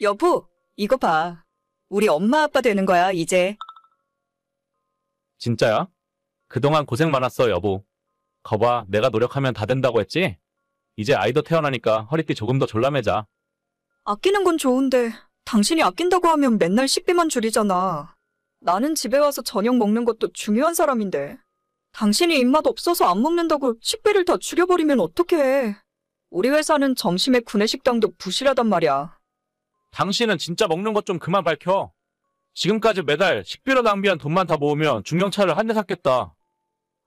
여보, 이거 봐. 우리 엄마 아빠 되는 거야, 이제. 진짜야? 그동안 고생 많았어, 여보. 거봐, 내가 노력하면 다 된다고 했지? 이제 아이도 태어나니까 허리띠 조금 더 졸라매자. 아끼는 건 좋은데 당신이 아낀다고 하면 맨날 식비만 줄이잖아. 나는 집에 와서 저녁 먹는 것도 중요한 사람인데. 당신이 입맛 없어서 안 먹는다고 식비를 다 줄여버리면 어떡해. 우리 회사는 점심에 구내식당도 부실하단 말이야. 당신은 진짜 먹는 것 좀 그만 밝혀. 지금까지 매달 식비로 낭비한 돈만 다 모으면 중경차를 한 대 샀겠다.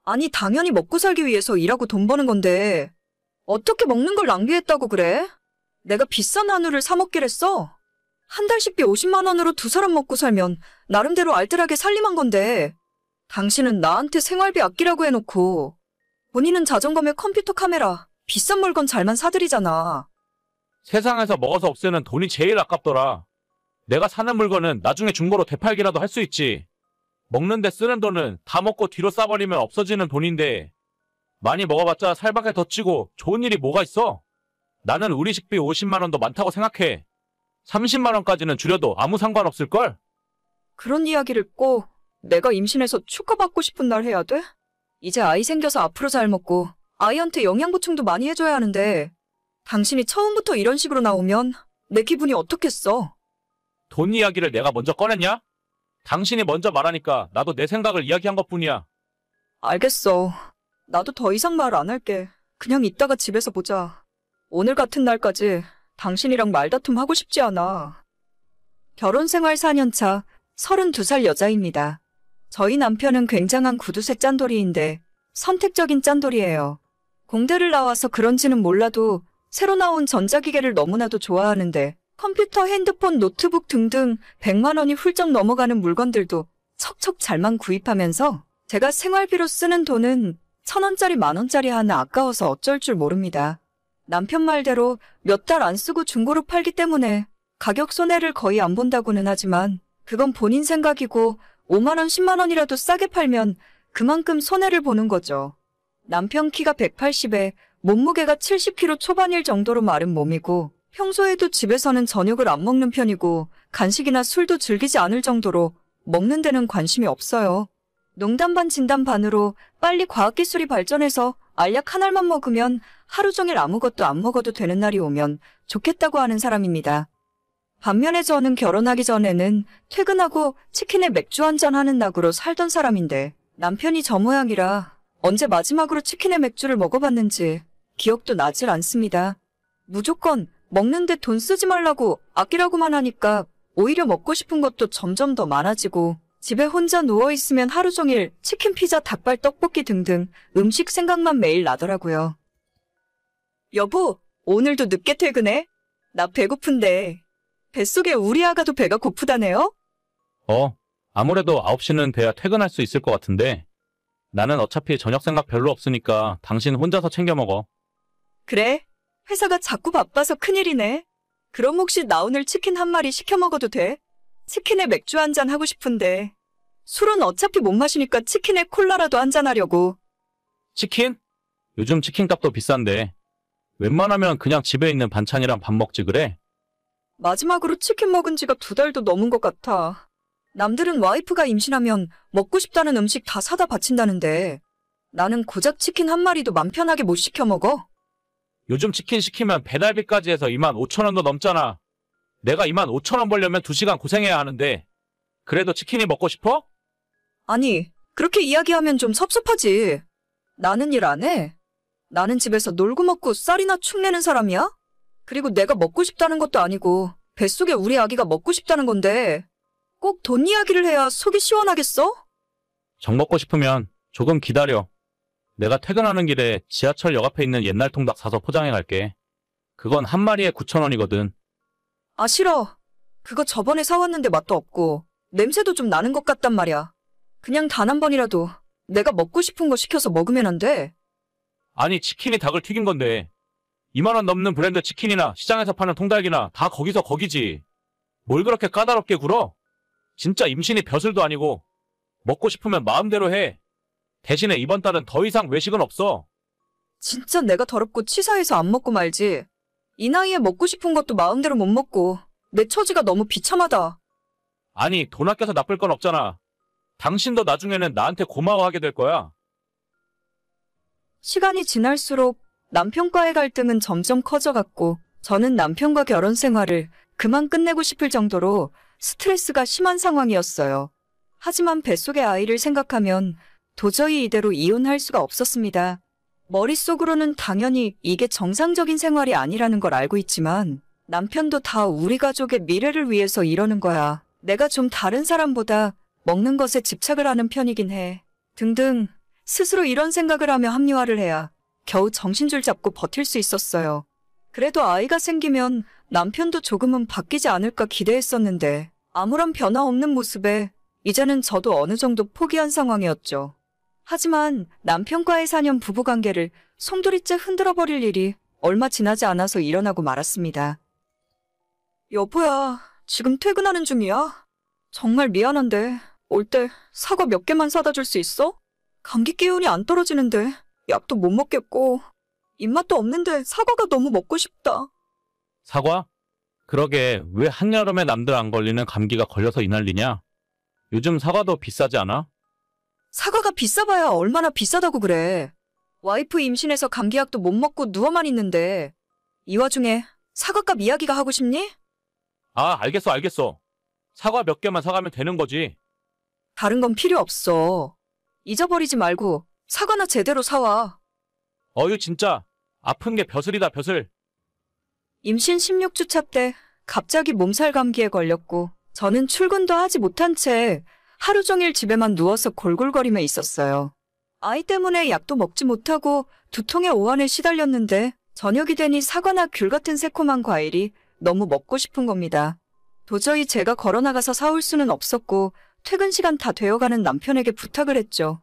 아니, 당연히 먹고 살기 위해서 일하고 돈 버는 건데 어떻게 먹는 걸 낭비했다고 그래? 내가 비싼 한우를 사 먹기랬어. 한 달 식비 50만 원으로 두 사람 먹고 살면 나름대로 알뜰하게 살림한 건데 당신은 나한테 생활비 아끼라고 해놓고 본인은 자전거며 컴퓨터 카메라 비싼 물건 잘만 사들이잖아. 세상에서 먹어서 없애는 돈이 제일 아깝더라. 내가 사는 물건은 나중에 중고로 되팔기라도 할 수 있지. 먹는데 쓰는 돈은 다 먹고 뒤로 싸버리면 없어지는 돈인데 많이 먹어봤자 살밖에 더 찌고 좋은 일이 뭐가 있어? 나는 우리 식비 50만 원도 많다고 생각해. 30만 원까지는 줄여도 아무 상관없을걸? 그런 이야기를 꼭 내가 임신해서 축하받고 싶은 날 해야 돼? 이제 아이 생겨서 앞으로 잘 먹고 아이한테 영양 보충도 많이 해줘야 하는데 당신이 처음부터 이런 식으로 나오면 내 기분이 어떻겠어? 돈 이야기를 내가 먼저 꺼냈냐? 당신이 먼저 말하니까 나도 내 생각을 이야기한 것뿐이야. 알겠어. 나도 더 이상 말 안 할게. 그냥 이따가 집에서 보자. 오늘 같은 날까지 당신이랑 말다툼 하고 싶지 않아. 결혼 생활 4년 차 32살 여자입니다. 저희 남편은 굉장한 구두쇠 짠돌이인데 선택적인 짠돌이에요. 공대를 나와서 그런지는 몰라도 새로 나온 전자기계를 너무나도 좋아하는데 컴퓨터, 핸드폰, 노트북 등등 100만 원이 훌쩍 넘어가는 물건들도 척척 잘만 구입하면서 제가 생활비로 쓰는 돈은 1,000원짜리, 만원짜리 하나 아까워서 어쩔 줄 모릅니다. 남편 말대로 몇 달 안 쓰고 중고로 팔기 때문에 가격 손해를 거의 안 본다고는 하지만 그건 본인 생각이고 5만 원, 10만 원이라도 싸게 팔면 그만큼 손해를 보는 거죠. 남편 키가 180에 몸무게가 70kg 초반일 정도로 마른 몸이고 평소에도 집에서는 저녁을 안 먹는 편이고 간식이나 술도 즐기지 않을 정도로 먹는 데는 관심이 없어요. 농담 반 진담 반으로 빨리 과학기술이 발전해서 알약 한 알만 먹으면 하루 종일 아무것도 안 먹어도 되는 날이 오면 좋겠다고 하는 사람입니다. 반면에 저는 결혼하기 전에는 퇴근하고 치킨에 맥주 한잔 하는 낙으로 살던 사람인데 남편이 저 모양이라 언제 마지막으로 치킨에 맥주를 먹어봤는지 기억도 나질 않습니다. 무조건 먹는데 돈 쓰지 말라고 아끼라고만 하니까 오히려 먹고 싶은 것도 점점 더 많아지고 집에 혼자 누워있으면 하루 종일 치킨, 피자, 닭발, 떡볶이 등등 음식 생각만 매일 나더라고요. 여보, 오늘도 늦게 퇴근해? 나 배고픈데. 뱃속에 우리 아가도 배가 고프다네요? 아무래도 9시는 돼야 퇴근할 수 있을 것 같은데 나는 어차피 저녁 생각 별로 없으니까 당신 혼자서 챙겨 먹어. 그래? 회사가 자꾸 바빠서 큰일이네. 그럼 혹시 나 오늘 치킨 한 마리 시켜 먹어도 돼? 치킨에 맥주 한잔 하고 싶은데. 술은 어차피 못 마시니까 치킨에 콜라라도 한잔 하려고. 치킨? 요즘 치킨 값도 비싼데 웬만하면 그냥 집에 있는 반찬이랑 밥 먹지 그래? 마지막으로 치킨 먹은 지가 2달도 넘은 것 같아. 남들은 와이프가 임신하면 먹고 싶다는 음식 다 사다 바친다는데 나는 고작 치킨 한 마리도 맘 편하게 못 시켜 먹어. 요즘 치킨 시키면 배달비까지 해서 25,000원도 넘잖아. 내가 25,000원 벌려면 2시간 고생해야 하는데 그래도 치킨이 먹고 싶어? 아니, 그렇게 이야기하면 좀 섭섭하지. 나는 일 안 해. 나는 집에서 놀고 먹고 쌀이나 축 내는 사람이야? 그리고 내가 먹고 싶다는 것도 아니고 뱃속에 우리 아기가 먹고 싶다는 건데 꼭 돈 이야기를 해야 속이 시원하겠어? 정 먹고 싶으면 조금 기다려. 내가 퇴근하는 길에 지하철역 앞에 있는 옛날 통닭 사서 포장해 갈게. 그건 한 마리에 9,000원이거든. 아, 싫어. 그거 저번에 사왔는데 맛도 없고 냄새도 좀 나는 것 같단 말이야. 그냥 단 한 번이라도 내가 먹고 싶은 거 시켜서 먹으면 안 돼? 아니 치킨이 닭을 튀긴 건데 2만 원 넘는 브랜드 치킨이나 시장에서 파는 통닭이나 다 거기서 거기지. 뭘 그렇게 까다롭게 굴어? 진짜 임신이 벼슬도 아니고 먹고 싶으면 마음대로 해. 대신에 이번 달은 더 이상 외식은 없어. 진짜 내가 더럽고 치사해서 안 먹고 말지. 이 나이에 먹고 싶은 것도 마음대로 못 먹고 내 처지가 너무 비참하다. 아니, 돈 아껴서 나쁠 건 없잖아. 당신도 나중에는 나한테 고마워하게 될 거야. 시간이 지날수록 남편과의 갈등은 점점 커져갔고 저는 남편과 결혼 생활을 그만 끝내고 싶을 정도로 스트레스가 심한 상황이었어요. 하지만 뱃속의 아이를 생각하면 도저히 이대로 이혼할 수가 없었습니다. 머릿속으로는 당연히 이게 정상적인 생활이 아니라는 걸 알고 있지만 남편도 다 우리 가족의 미래를 위해서 이러는 거야. 내가 좀 다른 사람보다 먹는 것에 집착을 하는 편이긴 해. 등등 스스로 이런 생각을 하며 합리화를 해야 겨우 정신줄 잡고 버틸 수 있었어요. 그래도 아이가 생기면 남편도 조금은 바뀌지 않을까 기대했었는데 아무런 변화 없는 모습에 이제는 저도 어느 정도 포기한 상황이었죠. 하지만 남편과의 4년 부부관계를 송두리째 흔들어버릴 일이 얼마 지나지 않아서 일어나고 말았습니다. 여보야, 지금 퇴근하는 중이야. 정말 미안한데 올 때 사과 몇 개만 사다 줄 수 있어? 감기 기운이 안 떨어지는데 약도 못 먹겠고 입맛도 없는데 사과가 너무 먹고 싶다. 사과? 그러게, 왜 한여름에 남들 안 걸리는 감기가 걸려서 이 난리냐? 요즘 사과도 비싸지 않아? 사과가 비싸봐야 얼마나 비싸다고 그래. 와이프 임신해서 감기약도 못 먹고 누워만 있는데 이 와중에 사과값 이야기가 하고 싶니? 아, 알겠어. 사과 몇 개만 사가면 되는 거지. 다른 건 필요 없어. 잊어버리지 말고 사과나 제대로 사와. 어휴, 진짜. 아픈 게 벼슬이다, 벼슬. 임신 16주차 때 갑자기 몸살 감기에 걸렸고 저는 출근도 하지 못한 채 하루 종일 집에만 누워서 골골거리며 있었어요. 아이 때문에 약도 먹지 못하고 두통의 오한에 시달렸는데 저녁이 되니 사과나 귤 같은 새콤한 과일이 너무 먹고 싶은 겁니다. 도저히 제가 걸어나가서 사올 수는 없었고 퇴근 시간 다 되어가는 남편에게 부탁을 했죠.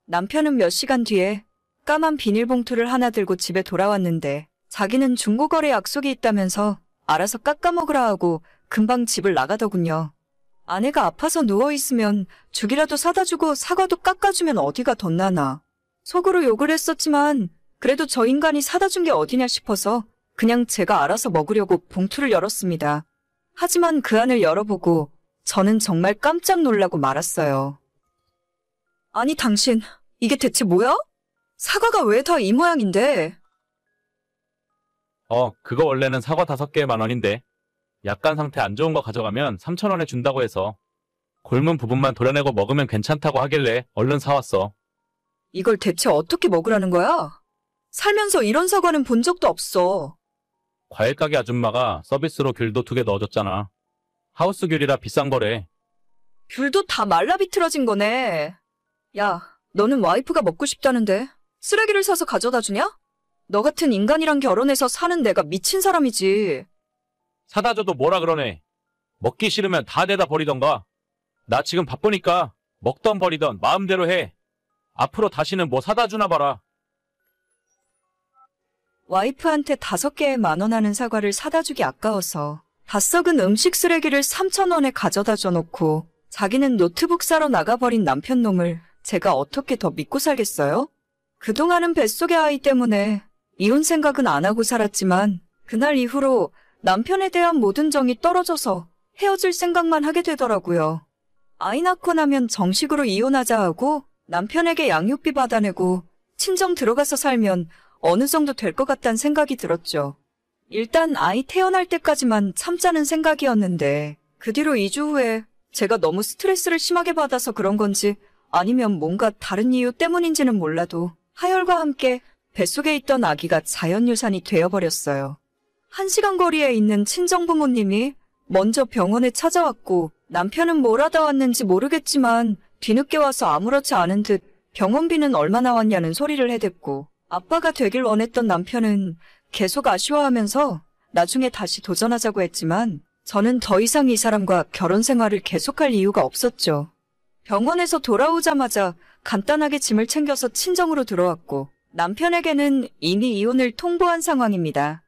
남편은 몇 시간 뒤에 까만 비닐봉투를 하나 들고 집에 돌아왔는데 자기는 중고거래 약속이 있다면서 알아서 깎아먹으라 하고 금방 집을 나가더군요. 아내가 아파서 누워있으면 죽이라도 사다 주고 사과도 깎아주면 어디가 덧나나. 속으로 욕을 했었지만 그래도 저 인간이 사다 준 게 어디냐 싶어서 그냥 제가 알아서 먹으려고 봉투를 열었습니다. 하지만 그 안을 열어보고 저는 정말 깜짝 놀라고 말았어요. 아니 당신, 이게 대체 뭐야? 사과가 왜 다 이 모양인데? 그거 원래는 사과 5개에 10,000원인데. 약간 상태 안 좋은 거 가져가면 3,000원에 준다고 해서 곪은 부분만 도려내고 먹으면 괜찮다고 하길래 얼른 사왔어. 이걸 대체 어떻게 먹으라는 거야? 살면서 이런 사과는 본 적도 없어. 과일 가게 아줌마가 서비스로 귤도 2개 넣어줬잖아. 하우스 귤이라 비싼 거래. 귤도 다 말라 비틀어진 거네. 야, 너는 와이프가 먹고 싶다는데 쓰레기를 사서 가져다 주냐? 너 같은 인간이랑 결혼해서 사는 내가 미친 사람이지. 사다 줘도 뭐라 그러네. 먹기 싫으면 다 내다 버리던가. 나 지금 바쁘니까 먹던 버리던 마음대로 해. 앞으로 다시는 뭐 사다 주나 봐라. 와이프한테 5개에 10,000원 하는 사과를 사다 주기 아까워서 다 썩은 음식 쓰레기를 3,000원에 가져다 줘놓고 자기는 노트북 사러 나가버린 남편 놈을 제가 어떻게 더 믿고 살겠어요? 그동안은 뱃속의 아이 때문에 이혼 생각은 안 하고 살았지만 그날 이후로 남편에 대한 모든 정이 떨어져서 헤어질 생각만 하게 되더라고요. 아이 낳고 나면 정식으로 이혼하자 하고 남편에게 양육비 받아내고 친정 들어가서 살면 어느 정도 될 것 같다는 생각이 들었죠. 일단 아이 태어날 때까지만 참자는 생각이었는데 그 뒤로 2주 후에 제가 너무 스트레스를 심하게 받아서 그런 건지 아니면 뭔가 다른 이유 때문인지는 몰라도 하혈과 함께 뱃속에 있던 아기가 자연유산이 되어버렸어요. 1시간 거리에 있는 친정부모님이 먼저 병원에 찾아왔고 남편은 뭘 하다 왔는지 모르겠지만 뒤늦게 와서 아무렇지 않은 듯 병원비는 얼마 나왔냐는 소리를 해댔고 아빠가 되길 원했던 남편은 계속 아쉬워하면서 나중에 다시 도전하자고 했지만 저는 더 이상 이 사람과 결혼 생활을 계속할 이유가 없었죠. 병원에서 돌아오자마자 간단하게 짐을 챙겨서 친정으로 들어왔고 남편에게는 이미 이혼을 통보한 상황입니다.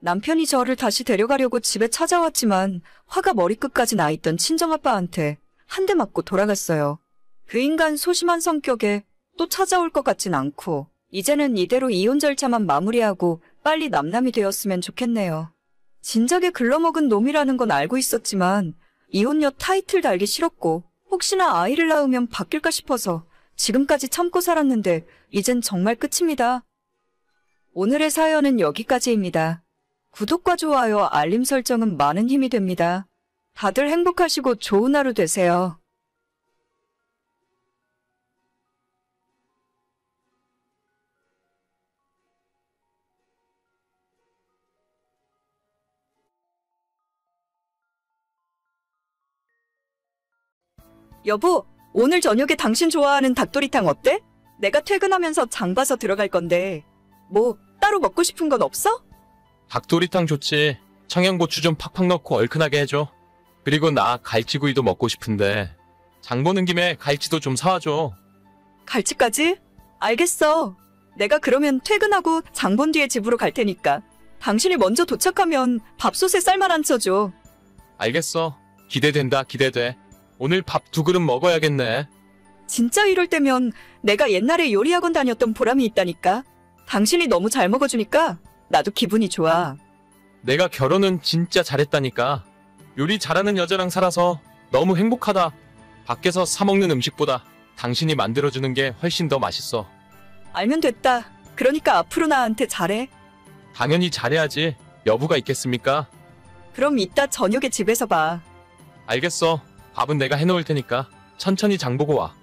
남편이 저를 다시 데려가려고 집에 찾아왔지만 화가 머리끝까지 나 있던 친정아빠한테 한 대 맞고 돌아갔어요. 그 인간 소심한 성격에 또 찾아올 것 같진 않고 이제는 이대로 이혼 절차만 마무리하고 빨리 남남이 되었으면 좋겠네요. 진작에 글러먹은 놈이라는 건 알고 있었지만 이혼녀 타이틀 달기 싫었고 혹시나 아이를 낳으면 바뀔까 싶어서 지금까지 참고 살았는데 이젠 정말 끝입니다. 오늘의 사연은 여기까지입니다. 구독과 좋아요, 알림 설정은 많은 힘이 됩니다. 다들 행복하시고 좋은 하루 되세요. 여보, 오늘 저녁에 당신 좋아하는 닭도리탕 어때? 내가 퇴근하면서 장 봐서 들어갈 건데 뭐 따로 먹고 싶은 건 없어? 닭도리탕 좋지. 청양고추 좀 팍팍 넣고 얼큰하게 해줘. 그리고 나 갈치구이도 먹고 싶은데 장 보는 김에 갈치도 좀 사와줘. 갈치까지? 알겠어. 내가 그러면 퇴근하고 장 본 뒤에 집으로 갈 테니까 당신이 먼저 도착하면 밥솥에 쌀만 안 쳐줘. 알겠어. 기대된다, 기대돼. 오늘 밥 2그릇 먹어야겠네. 진짜 이럴 때면 내가 옛날에 요리학원 다녔던 보람이 있다니까. 당신이 너무 잘 먹어주니까 나도 기분이 좋아. 내가 결혼은 진짜 잘했다니까. 요리 잘하는 여자랑 살아서 너무 행복하다. 밖에서 사 먹는 음식보다 당신이 만들어주는 게 훨씬 더 맛있어. 알면 됐다. 그러니까 앞으로 나한테 잘해. 당연히 잘해야지. 여부가 있겠습니까? 그럼 이따 저녁에 집에서 봐. 알겠어. 밥은 내가 해놓을 테니까 천천히 장 보고 와.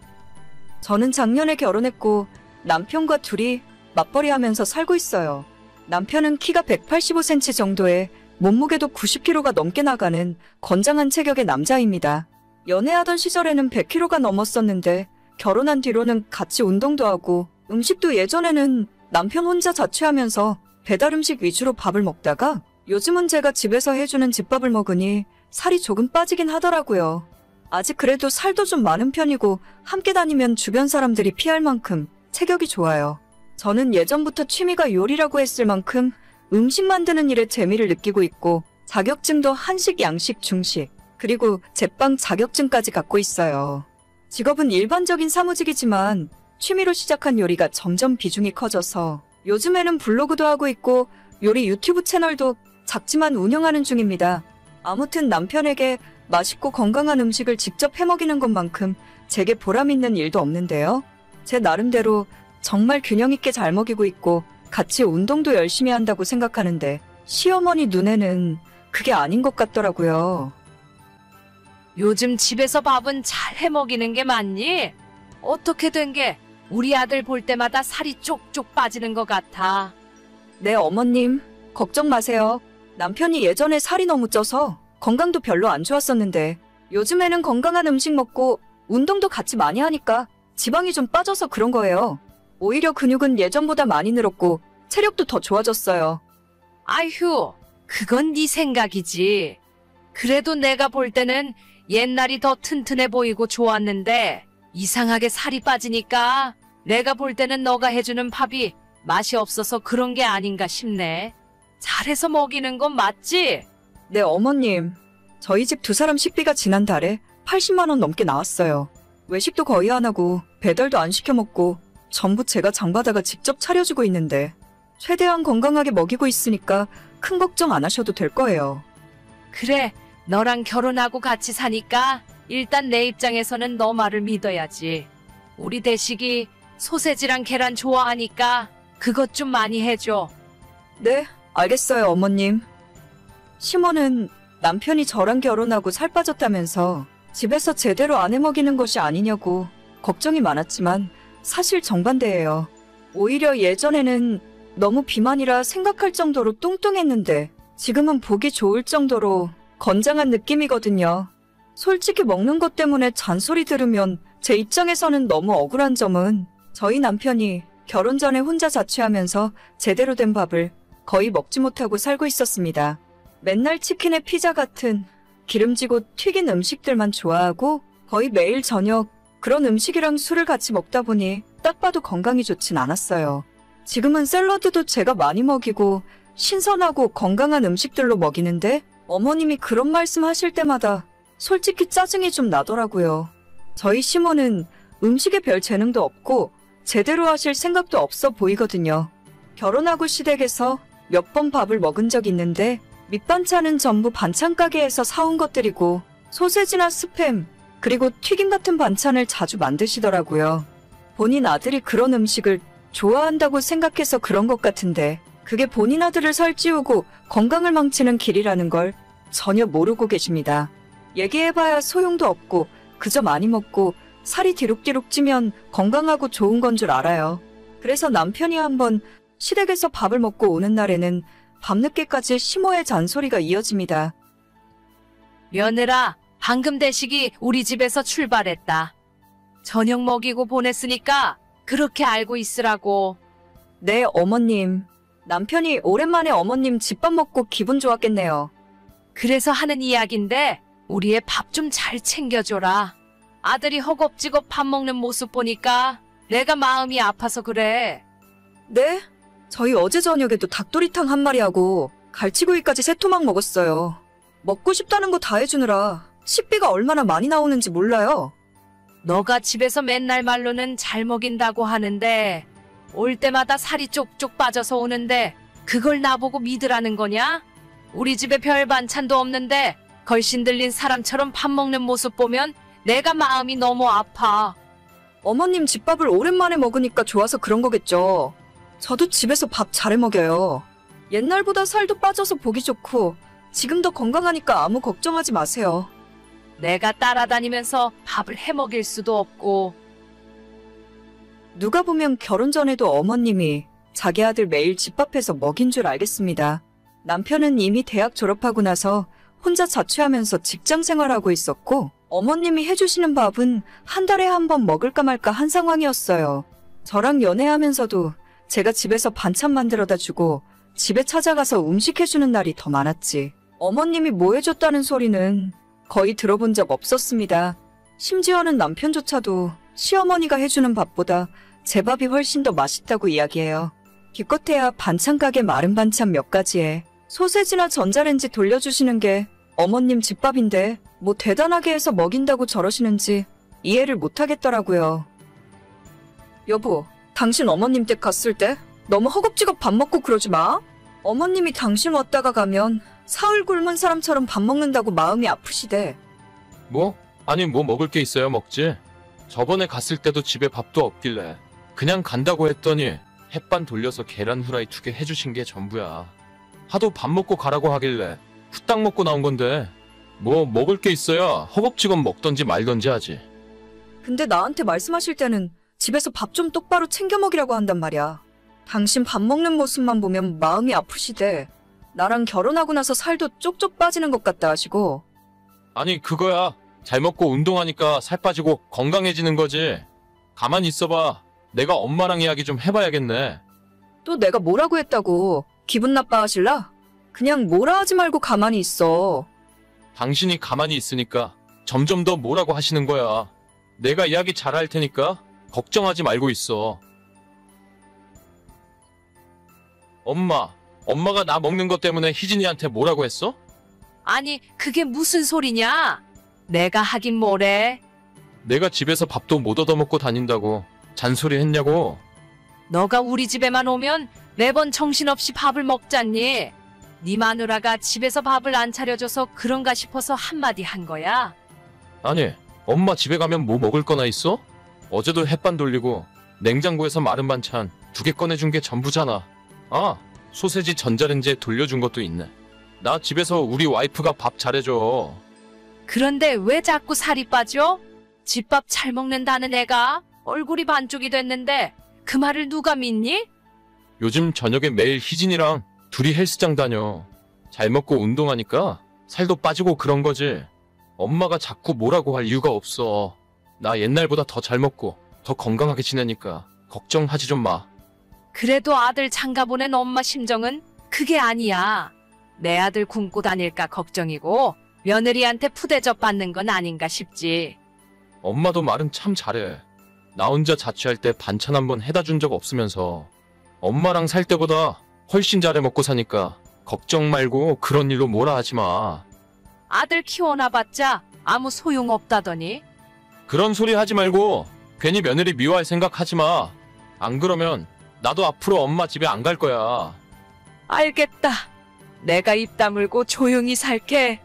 저는 작년에 결혼했고 남편과 둘이 맞벌이 하면서 살고 있어요. 남편은 키가 185cm 정도에 몸무게도 90kg가 넘게 나가는 건장한 체격의 남자입니다. 연애하던 시절에는 100kg가 넘었었는데 결혼한 뒤로는 같이 운동도 하고 음식도 예전에는 남편 혼자 자취하면서 배달 음식 위주로 밥을 먹다가 요즘은 제가 집에서 해주는 집밥을 먹으니 살이 조금 빠지긴 하더라고요. 아직 그래도 살도 좀 많은 편이고 함께 다니면 주변 사람들이 피할 만큼 체격이 좋아요. 저는 예전부터 취미가 요리라고 했을 만큼 음식 만드는 일에 재미를 느끼고 있고 자격증도 한식, 양식, 중식, 그리고 제빵 자격증까지 갖고 있어요. 직업은 일반적인 사무직이지만 취미로 시작한 요리가 점점 비중이 커져서 요즘에는 블로그도 하고 있고 요리 유튜브 채널도 작지만 운영하는 중입니다. 아무튼 남편에게 맛있고 건강한 음식을 직접 해먹이는 것만큼 제게 보람 있는 일도 없는데요. 제 나름대로 정말 균형 있게 잘 먹이고 있고 같이 운동도 열심히 한다고 생각하는데 시어머니 눈에는 그게 아닌 것 같더라고요. 요즘 집에서 밥은 잘 해먹이는 게 맞니? 어떻게 된 게 우리 아들 볼 때마다 살이 쪽쪽 빠지는 것 같아. 네, 어머님. 걱정 마세요. 남편이 예전에 살이 너무 쪄서 건강도 별로 안 좋았었는데 요즘에는 건강한 음식 먹고 운동도 같이 많이 하니까 지방이 좀 빠져서 그런 거예요. 오히려 근육은 예전보다 많이 늘었고 체력도 더 좋아졌어요. 아휴, 그건 네 생각이지. 그래도 내가 볼 때는 옛날이 더 튼튼해 보이고 좋았는데 이상하게 살이 빠지니까 내가 볼 때는 너가 해주는 밥이 맛이 없어서 그런 게 아닌가 싶네. 잘해서 먹이는 건 맞지? 네, 어머님. 저희 집 두 사람 식비가 지난달에 80만 원 넘게 나왔어요. 외식도 거의 안 하고 배달도 안 시켜 먹고 전부 제가 장바다가 직접 차려주고 있는데 최대한 건강하게 먹이고 있으니까 큰 걱정 안 하셔도 될 거예요. 그래, 너랑 결혼하고 같이 사니까 일단 내 입장에서는 너 말을 믿어야지. 우리 대식이 소세지랑 계란 좋아하니까 그것 좀 많이 해줘. 네, 알겠어요, 어머님. 시모는 남편이 저랑 결혼하고 살 빠졌다면서 집에서 제대로 안 해먹이는 것이 아니냐고 걱정이 많았지만 사실 정반대예요. 오히려 예전에는 너무 비만이라 생각할 정도로 뚱뚱했는데 지금은 보기 좋을 정도로 건장한 느낌이거든요. 솔직히 먹는 것 때문에 잔소리 들으면 제 입장에서는 너무 억울한 점은 저희 남편이 결혼 전에 혼자 자취하면서 제대로 된 밥을 거의 먹지 못하고 살고 있었습니다. 맨날 치킨에 피자 같은 기름지고 튀긴 음식들만 좋아하고 거의 매일 저녁 그런 음식이랑 술을 같이 먹다 보니 딱 봐도 건강이 좋진 않았어요. 지금은 샐러드도 제가 많이 먹이고 신선하고 건강한 음식들로 먹이는데 어머님이 그런 말씀 하실 때마다 솔직히 짜증이 좀 나더라고요. 저희 시모는 음식에 별 재능도 없고 제대로 하실 생각도 없어 보이거든요. 결혼하고 시댁에서 몇 번 밥을 먹은 적 있는데 밑반찬은 전부 반찬 가게에서 사온 것들이고 소세지나 스팸, 그리고 튀김 같은 반찬을 자주 만드시더라고요. 본인 아들이 그런 음식을 좋아한다고 생각해서 그런 것 같은데 그게 본인 아들을 살찌우고 건강을 망치는 길이라는 걸 전혀 모르고 계십니다. 얘기해봐야 소용도 없고 그저 많이 먹고 살이 뒤룩뒤룩 찌면 건강하고 좋은 건 줄 알아요. 그래서 남편이 한번 시댁에서 밥을 먹고 오는 날에는 밤늦게까지 심호의 잔소리가 이어집니다. 며느라, 방금 대식이 우리 집에서 출발했다. 저녁 먹이고 보냈으니까 그렇게 알고 있으라고. 네, 어머님. 남편이 오랜만에 어머님 집밥 먹고 기분 좋았겠네요. 그래서 하는 이야긴데 우리의 밥 좀 잘 챙겨줘라. 아들이 허겁지겁 밥 먹는 모습 보니까 내가 마음이 아파서 그래. 네? 저희 어제 저녁에도 닭도리탕 한 마리하고 갈치구이까지 3토막 먹었어요. 먹고 싶다는 거 다 해주느라 식비가 얼마나 많이 나오는지 몰라요. 너가 집에서 맨날 말로는 잘 먹인다고 하는데 올 때마다 살이 쪽쪽 빠져서 오는데 그걸 나보고 믿으라는 거냐? 우리 집에 별 반찬도 없는데 걸신 들린 사람처럼 밥 먹는 모습 보면 내가 마음이 너무 아파. 어머님 집밥을 오랜만에 먹으니까 좋아서 그런 거겠죠. 저도 집에서 밥 잘해 먹여요. 옛날보다 살도 빠져서 보기 좋고 지금 더 건강하니까 아무 걱정하지 마세요. 내가 따라다니면서 밥을 해 먹일 수도 없고. 누가 보면 결혼 전에도 어머님이 자기 아들 매일 집밥해서 먹인 줄 알겠습니다. 남편은 이미 대학 졸업하고 나서 혼자 자취하면서 직장 생활하고 있었고 어머님이 해주시는 밥은 한 달에 한 번 먹을까 말까 한 상황이었어요. 저랑 연애하면서도 제가 집에서 반찬 만들어다 주고 집에 찾아가서 음식 해주는 날이 더 많았지. 어머님이 뭐 해줬다는 소리는 거의 들어본 적 없었습니다. 심지어는 남편조차도 시어머니가 해주는 밥보다 제 밥이 훨씬 더 맛있다고 이야기해요. 기껏해야 반찬 가게 마른 반찬 몇 가지에 소세지나 전자레인지 돌려주시는 게 어머님 집밥인데 뭐 대단하게 해서 먹인다고 저러시는지 이해를 못하겠더라고요. 여보, 당신 어머님 댁 갔을 때 너무 허겁지겁 밥 먹고 그러지 마. 어머님이 당신 왔다가 가면 사흘 굶은 사람처럼 밥 먹는다고 마음이 아프시대. 뭐? 아니 뭐 먹을 게 있어야 먹지. 저번에 갔을 때도 집에 밥도 없길래 그냥 간다고 했더니 햇반 돌려서 계란 후라이 2개 해주신 게 전부야. 하도 밥 먹고 가라고 하길래 후딱 먹고 나온 건데 뭐 먹을 게 있어야 허겁지겁 먹던지 말던지 하지. 근데 나한테 말씀하실 때는 집에서 밥 좀 똑바로 챙겨 먹이라고 한단 말이야. 당신 밥 먹는 모습만 보면 마음이 아프시대. 나랑 결혼하고 나서 살도 쪽쪽 빠지는 것 같다 하시고. 아니 그거야. 잘 먹고 운동하니까 살 빠지고 건강해지는 거지. 가만히 있어봐. 내가 엄마랑 이야기 좀 해봐야겠네. 또 내가 뭐라고 했다고 기분 나빠하실라? 그냥 뭐라 하지 말고 가만히 있어. 당신이 가만히 있으니까 점점 더 뭐라고 하시는 거야. 내가 이야기 잘할 테니까 걱정하지 말고 있어. 엄마가 나 먹는 것 때문에 희진이한테 뭐라고 했어? 아니, 그게 무슨 소리냐? 내가 하긴 뭐래. 내가 집에서 밥도 못 얻어먹고 다닌다고 잔소리 했냐고. 너가 우리 집에만 오면 매번 정신없이 밥을 먹잖니. 네 마누라가 집에서 밥을 안 차려줘서 그런가 싶어서 한마디 한 거야. 아니 엄마 집에 가면 뭐 먹을 거나 있어? 어제도 햇반 돌리고 냉장고에서 마른 반찬 2개 꺼내준 게 전부잖아. 아, 소세지 전자레인지에 돌려준 것도 있네. 나 집에서 우리 와이프가 밥 잘해줘. 그런데 왜 자꾸 살이 빠져? 집밥 잘 먹는다는 애가 얼굴이 반쪽이 됐는데 그 말을 누가 믿니? 요즘 저녁에 매일 희진이랑 둘이 헬스장 다녀. 잘 먹고 운동하니까 살도 빠지고 그런 거지. 엄마가 자꾸 뭐라고 할 이유가 없어. 나 옛날보다 더 잘 먹고 더 건강하게 지내니까 걱정하지 좀 마. 그래도 아들 장가 보낸 엄마 심정은 그게 아니야. 내 아들 굶고 다닐까 걱정이고 며느리한테 푸대접 받는 건 아닌가 싶지. 엄마도 말은 참 잘해. 나 혼자 자취할 때 반찬 한번 해다 준 적 없으면서 엄마랑 살 때보다 훨씬 잘해 먹고 사니까 걱정 말고 그런 일로 뭐라 하지 마. 아들 키워놔봤자 아무 소용없다더니. 그런 소리 하지 말고 괜히 며느리 미워할 생각 하지 마. 안 그러면 나도 앞으로 엄마 집에 안 갈 거야. 알겠다. 내가 입 다물고 조용히 살게.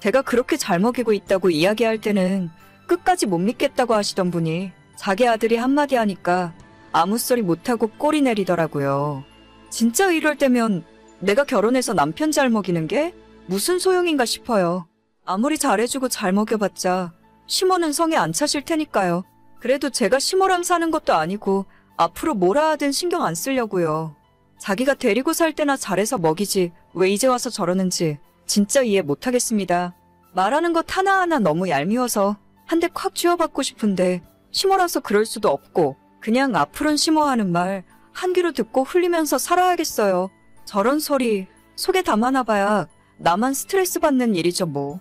제가 그렇게 잘 먹이고 있다고 이야기할 때는 끝까지 못 믿겠다고 하시던 분이 자기 아들이 한마디 하니까 아무 소리 못하고 꼬리 내리더라고요. 진짜 이럴 때면 내가 결혼해서 남편 잘 먹이는 게 무슨 소용인가 싶어요. 아무리 잘해주고 잘 먹여봤자 시모는 성에 안 차실 테니까요. 그래도 제가 시모랑 사는 것도 아니고 앞으로 뭐라 하든 신경 안 쓰려고요. 자기가 데리고 살 때나 잘해서 먹이지 왜 이제 와서 저러는지 진짜 이해 못하겠습니다. 말하는 것 하나하나 너무 얄미워서 한 대 콱 쥐어받고 싶은데 시모라서 그럴 수도 없고 그냥 앞으로는 시모 하는 말 한 귀로 듣고 흘리면서 살아야겠어요. 저런 소리 속에 담아놔봐야 나만 스트레스 받는 일이죠 뭐.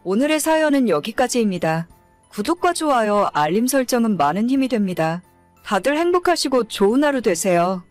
오늘의 사연은 여기까지입니다. 구독과 좋아요, 알림 설정은 많은 힘이 됩니다. 다들 행복하시고 좋은 하루 되세요.